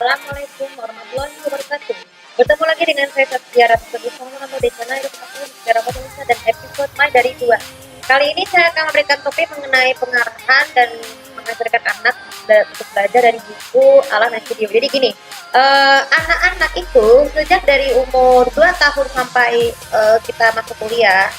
Assalamualaikum warahmatullahi wabarakatuh. Bertemu lagi dengan saya Saskia Ratu bersama kamu di channel YouTube aku Secara Indonesia dan episode My dari 2. Kali ini saya akan memberikan topik mengenai pengarahan dan mengajarkan anak untuk belajar dari buku ala dan video. Jadi gini, anak-anak itu sejak dari umur 2 tahun sampai kita masuk kuliah,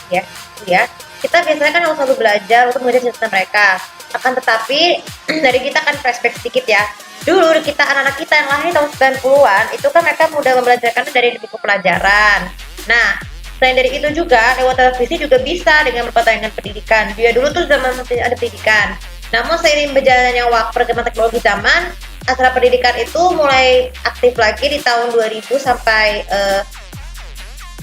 kita biasanya kan harus selalu belajar untuk mengajar cita mereka. Akan tetapi dari kita kan flashback sedikit ya. Dulu kita anak-anak kita yang lahir tahun 90-an itu kan mereka mudah membelajarkan dari buku pelajaran. Nah, selain dari itu juga lewat televisi juga bisa dengan berpatah dengan pendidikan. Dia dulu tuh zaman masih ada pendidikan. Namun seiring berjalannya waktu perkembangan teknologi zaman, acara pendidikan itu mulai aktif lagi di tahun 2000 sampai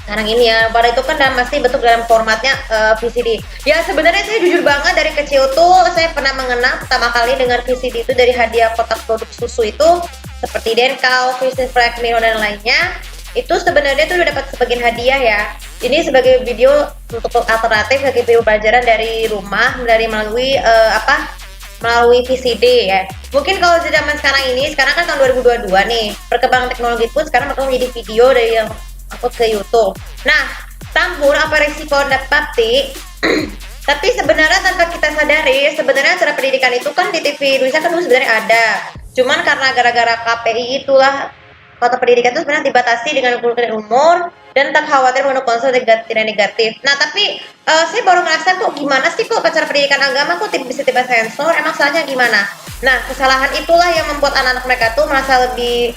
sekarang ini ya. Pada itu kan masih bentuk dalam formatnya VCD. Ya sebenarnya saya jujur banget dari kecil tuh saya pernah mengenal pertama kali dengan VCD itu dari hadiah kotak produk susu itu seperti Denkau, Vision Flag, Milo dan lainnya. Itu sebenarnya tuh udah dapat sebagian hadiah ya. Ini sebagai video untuk alternatif sebagai video pelajaran dari rumah melalui melalui VCD ya. Mungkin kalau zaman sekarang ini, sekarang kan tahun 2022 nih, perkembangan teknologi pun sekarang bakal menjadi video dari yang upload ke YouTube. Nah, tambur apa resiko dapati tapi sebenarnya tanpa kita sadari, sebenarnya acara pendidikan itu kan di TV Indonesia kan sebenarnya ada. Cuman karena gara-gara KPI itulah kota pendidikan itu sebenarnya dibatasi dengan umur dan tak khawatir menggunakan konsol negatif. Nah, tapi saya baru ngerasa kok gimana sih kok acara pendidikan agama kok bisa tiba sensor, emang salahnya gimana? Nah, kesalahan itulah yang membuat anak-anak mereka tuh merasa lebih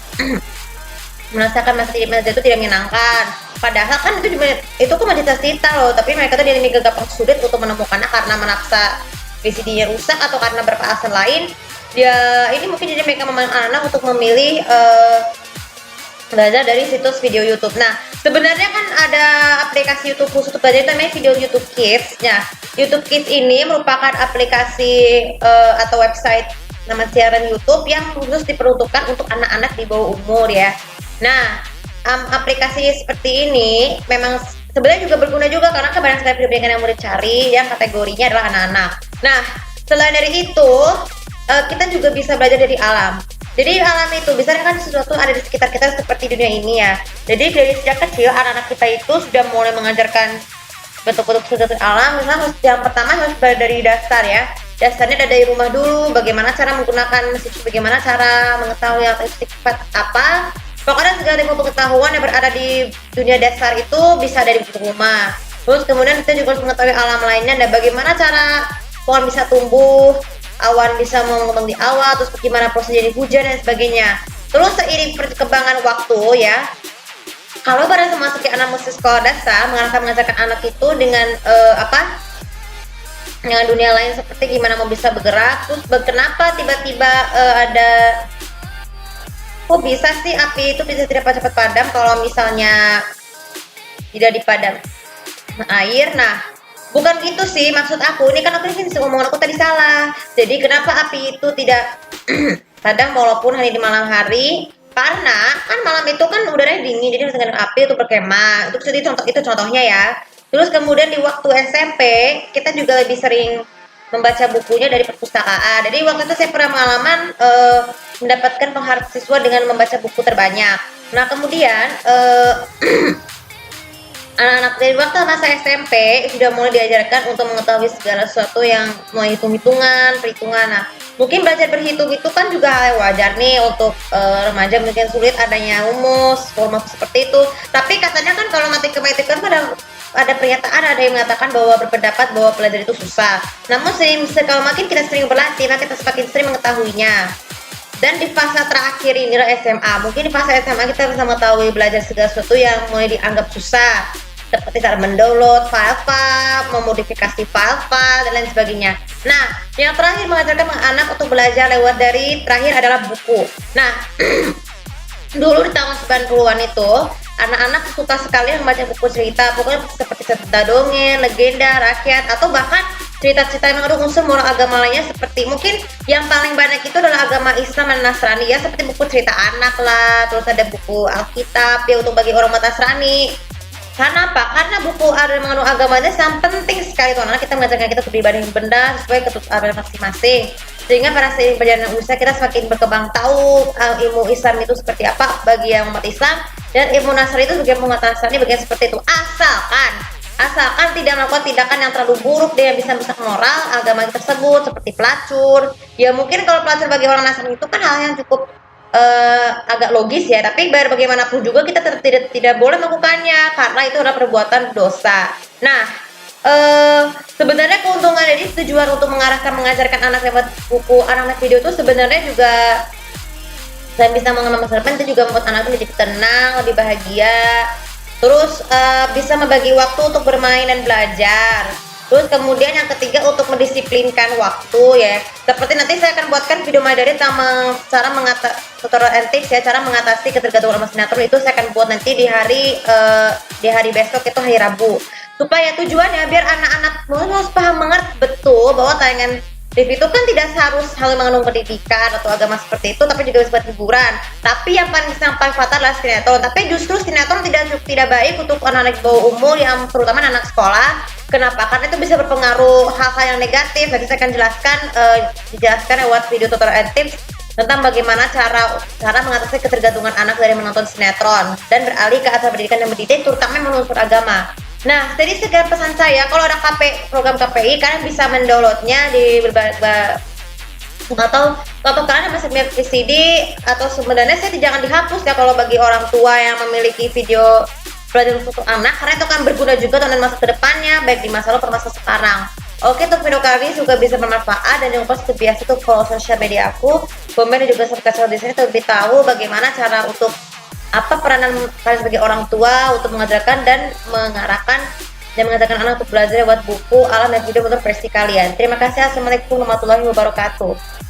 merasakan masjid itu tidak menyenangkan. Padahal kan itu kan masjid cita loh, tapi mereka tuh jadi gampang sulit untuk menemukannya karena menaksa VCD-nya rusak atau karena beberapa alasan lain. Ya ini mungkin jadi mereka memaksa anak untuk memilih belajar dari situs video YouTube. Nah sebenarnya kan ada aplikasi YouTube khusus untuk belajar namanya video YouTube Kids. Nah YouTube Kids ini merupakan aplikasi atau website nama siaran YouTube yang khusus diperuntukkan untuk anak-anak di bawah umur ya. Nah, aplikasi seperti ini memang sebenarnya juga berguna juga karena banyak sekali pendidikan yang murid cari yang kategorinya adalah anak-anak. Nah, selain dari itu, kita juga bisa belajar dari alam. Jadi alam itu bisa kan sesuatu ada di sekitar kita seperti dunia ini ya. Jadi dari sejak kecil anak-anak kita itu sudah mulai mengajarkan bentuk-bentuk sesuatu alam. Misalnya yang pertama harus dari dasar ya. Dasarnya dari rumah dulu, bagaimana cara menggunakan mesin, bagaimana cara mengetahui yang sifat apa. Pokoknya segala ilmu pengetahuan yang berada di dunia dasar itu bisa dari rumah. Terus kemudian kita juga harus mengetahui alam lainnya dan bagaimana cara pohon bisa tumbuh, awan bisa mengembang di awan, terus bagaimana proses jadi hujan dan sebagainya. Terus seiring perkembangan waktu ya, kalau pada memasuki anak murid sekolah dasar, mengajarkan anak itu dengan dengan dunia lain seperti gimana mau bisa bergerak, terus kenapa tiba-tiba ada kok bisa sih api itu bisa tidak cepat padam kalau misalnya tidak dipadam air. Nah bukan gitu sih maksud aku, ini kan aku ini omongan aku tadi salah. Jadi kenapa api itu tidak padam walaupun hanya di malam hari, karena kan malam itu kan udaranya dingin, jadi harus dengan api untuk berkemah. Itu contohnya ya. Terus kemudian di waktu SMP kita juga lebih sering membaca bukunya dari perpustakaan. Jadi waktu itu saya pernah pengalaman mendapatkan penghargaan siswa dengan membaca buku terbanyak. Nah kemudian anak-anak dari waktu masa SMP sudah mulai diajarkan untuk mengetahui segala sesuatu yang mau hitung-hitungan, perhitungan. Nah mungkin belajar berhitung itu kan juga hal yang wajar nih untuk remaja, mungkin sulit adanya rumus, formula seperti itu. Tapi katanya kan kalau matematika kan ada pernyataan, ada yang mengatakan bahwa berpendapat bahwa belajar itu susah. Namun kalau makin kita sering berlatih, maka kita semakin sering mengetahuinya. Dan di fase terakhir ini SMA, mungkin di fase SMA kita bisa mengetahui belajar segala sesuatu yang mulai dianggap susah, seperti cara mendownload file-file, memodifikasi file-file dan lain sebagainya. Nah, yang terakhir mengajarkan anak untuk belajar lewat dari terakhir adalah buku. Nah, dulu di tahun 90-an itu anak-anak suka sekali membaca buku cerita, pokoknya seperti cerita dongeng, legenda, rakyat, atau bahkan cerita-cerita yang mengandung unsur moral agama lainnya, seperti mungkin yang paling banyak itu adalah agama Islam dan Nasrani ya, seperti buku cerita anak lah, terus ada buku Alkitab ya untuk bagi orang Nasrani. Karena apa? Karena buku ada mengandung agamanya sangat penting sekali tuh anak, kita mengajarkan kita kepribadian benda sesuai keturunan masing-masing. Sehingga pada seiring perjalanan usia kita semakin berkembang tahu ilmu Islam itu seperti apa bagi yang umat Islam, dan ilmu Nasrani itu sebagai umat Nasrani bagian seperti itu. Asalkan tidak melakukan tindakan yang terlalu buruk dan yang bisa merusak moral agama tersebut seperti pelacur. Ya mungkin kalau pelacur bagi orang Nasrani itu kan hal yang cukup agak logis ya, tapi biar bagaimanapun juga kita tidak boleh melakukannya karena itu adalah perbuatan dosa. Nah, sebenarnya keuntungan dari tujuan untuk mengajarkan anak lewat buku anak-anak video itu sebenarnya juga selain bisa mengenal masa depan, itu juga membuat anak lebih tenang, lebih bahagia. Terus bisa membagi waktu untuk bermain dan belajar. Terus kemudian yang ketiga untuk mendisiplinkan waktu ya. Seperti nanti saya akan buatkan video materi tentang cara tutorial and tips ya, cara mengatasi ketergantungan sama sinetron, itu saya akan buat nanti di hari besok, itu hari Rabu. Supaya tujuannya biar anak-anak harus paham mengerti betul bahwa tayangan TV itu kan tidak harus hal mengandung pendidikan atau agama seperti itu, tapi juga bersifat hiburan. Tapi yang paling fatal adalah sinetron. Tapi justru sinetron tidak baik untuk anak-anak bawah umur, yang terutama anak sekolah. Kenapa? Karena itu bisa berpengaruh hal-hal yang negatif. Nanti saya akan dijelaskan lewat video tutorial and tips tentang bagaimana cara mengatasi ketergantungan anak dari menonton sinetron dan beralih ke asal pendidikan yang mendidik, terutama yang unsur agama. Nah, jadi sekian pesan saya. Kalau ada program KPI, kalian bisa mendownloadnya di atau kalian masih punya VCD, atau sebenarnya jangan dihapus ya kalau bagi orang tua yang memiliki video pelajaran untuk anak, karena itu akan berguna juga dan masa kedepannya, baik di masa lalu maupun masa sekarang. Oke, untuk video kali ini juga bisa bermanfaat, dan jangan lupa seperti biasa tuh follow sosial media aku, komen dan juga subscribe di sini untuk lebih tahu bagaimana cara untuk apa peranan kalian sebagai orang tua untuk mengajarkan dan mengarahkan dan mengajarkan anak untuk belajar lewat buku, alam dan video menurut versi kalian. Terima kasih. Assalamualaikum warahmatullahi wabarakatuh.